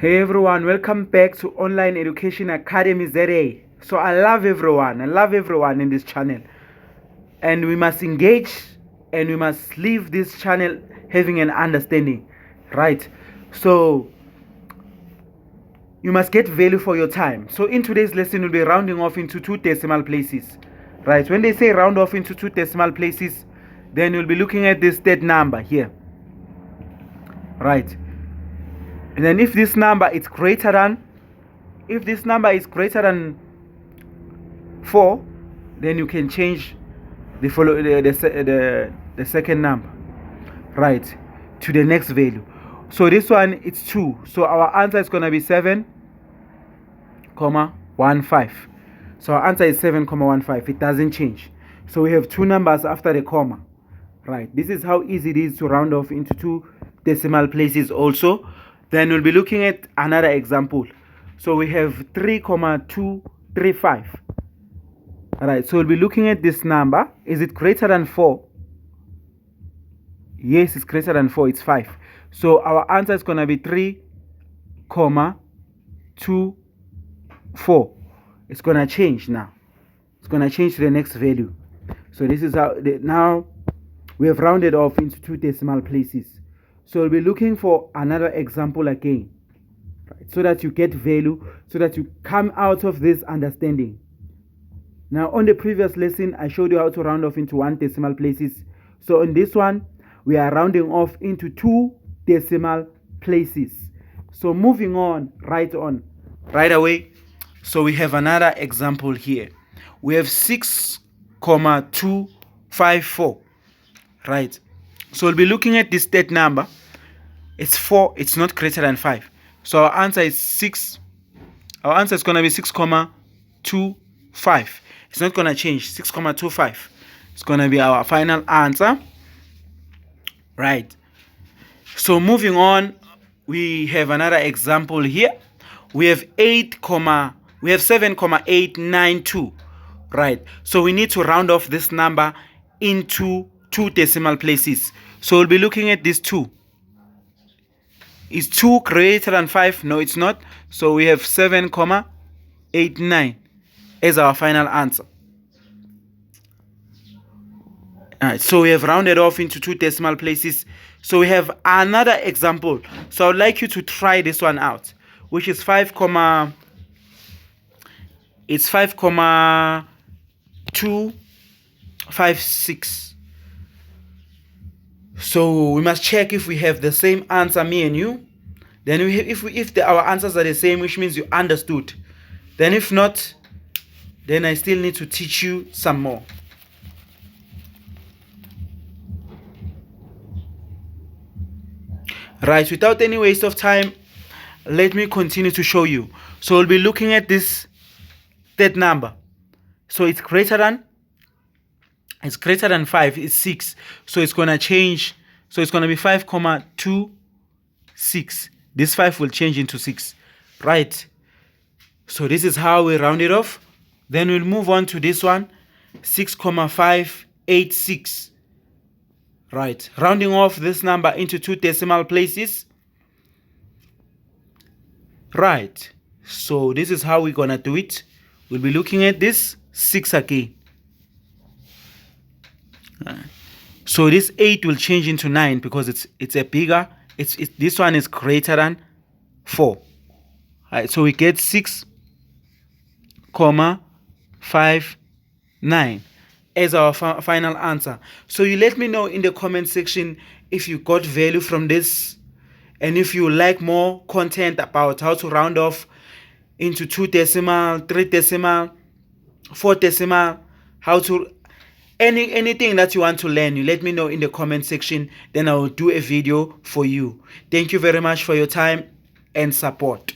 Hey everyone, welcome back to Online Education Academy ZA. So I love everyone in this channel, and we must engage and we must leave this channel having an understanding, right? So you must get value for your time. So in today's lesson, we'll be rounding off into 2 decimal places, right? When they say round off into 2 decimal places, then you'll be looking at this third number here, right? And then if this number is greater than 4, then you can change the second number, right, to the next value. So this one, it's 2. So our answer is going to be 7,15. So our answer is 7,15. It doesn't change. So we have 2 numbers after the comma, right? This is how easy it is to round off into 2 decimal places also. Then we'll be looking at another example. So we have 3,235. All right, so we'll be looking at this number. Is it greater than 4? Yes, it's greater than 4. It's 5. So our answer is going to be 3,244. It's going to change now. It's going to change to the next value. So this is how now we have rounded off into 2 decimal places. So we'll be looking for another example again, right, so that you get value, so that you come out of this understanding. Now on the previous lesson, I showed you how to round off into 1 decimal places. So on this one, we are rounding off into 2 decimal places. So moving on right away. So we have another example here. We have 6,254, right? So we'll be looking at this third number. It's 4. It's not greater than 5. So our answer is 6. Our answer is going to be 6,25. It's not going to change. 6,25. It's going to be our final answer. Right. So moving on, we have another example here. We have 7,892. Right. So we need to round off this number into 2 decimal places. So we'll be looking at this 2. Is 2 greater than 5? No, it's not. So we have 7,89 as our final answer. Alright, so we have rounded off into 2 decimal places. So we have another example. So I would like you to try this one out, which is 5,256. So we must check if we have the same answer, me and you. Then if our answers are the same, which means you understood. Then if not, then I still need to teach you some more. Right, without any waste of time, let me continue to show you. So we'll be looking at this third number. So it's greater than 5. It's 6. So it's going to change. So it's going to be 5,26. This 5 will change into 6. Right. So this is how we round it off. Then we'll move on to this one. 6,586. Right. Rounding off this number into 2 decimal places. Right. So this is how we're going to do it. We'll be looking at this 6 again. So this 8 will change into 9 because it's a bigger. This one is greater than 4. Right, so we get 6,59 as our final answer. So you let me know in the comment section if you got value from this, and if you like more content about how to round off into 2 decimal, 3 decimal, 4 decimal, how to anything that you want to learn. You let me know in the comment section, then I will do a video for you. Thank you very much for your time and support.